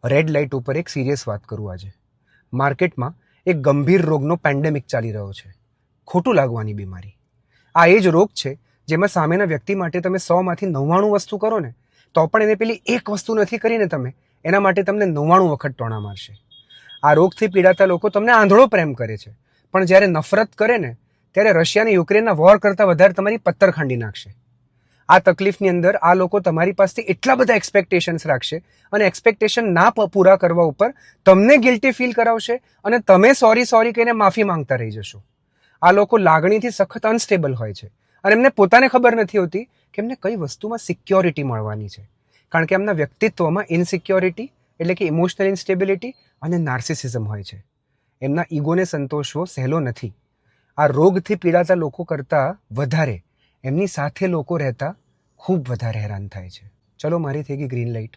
Red light ઉપર એક serious વાત કરું આજે. માર્કેટમાં એક ગંભીર રોગનો પેન્ડેમિક ચાલી રહ્યો છે, ખોટું લાગવાની બીમારી. આ એ જ રોગ છે જેમાં સામેના વ્યક્તિ માટે તમે 100માંથી 99 વસ્તુ કરો ને તો પણ એને પેલી એક વસ્તુ નથી કરીને તમે એના માટે તમને 99 વખત ટોણા મારશે. આ રોગથી પીડાતા લોકો તમને આંધળો પ્રેમ કરે છે, પણ જ્યારે નફરત કરે ને ત્યારે રશિયા અને યુક્રેનના વોર કરતાં વધારે તમારી પત્તર ખાંડી નાખશે. આ તકલીફની અંદર આ લોકો તમારી પાસેથી એટલા બધા એક્સપેક્ટેશન્સ રાખશે અને એક્સપેક્ટેશન ના પૂરા કરવા ઉપર તમને ગિલ્ટી ફીલ કરાવશે અને તમે સોરી કહીને માફી માંગતા રહી જશો. આ લોકો લાગણીથી સખત અનસ્ટેબલ હોય છે અને એમને પોતાને ખબર નથી હોતી કે એમને કઈ વસ્તુમાં સિક્યોરિટી મળવાની છે, કારણ કે એમના વ્યક્તિત્વમાં ઇનસિક્યોરિટી એટલે કે ઇમોશનલ ઇન્સ્ટેબિલિટી અને નાર્સિસિઝમ હોય છે. એમના ઈગોને સંતોષવો સહેલો નથી. આ રોગથી પીડાતા લોકો કરતાં વધારે એમની સાથે લોકો રહેતા ખૂબ વધારે હેરાન થાય છે. ચલો, મારી થઈ ગઈ ગ્રીન લાઇટ.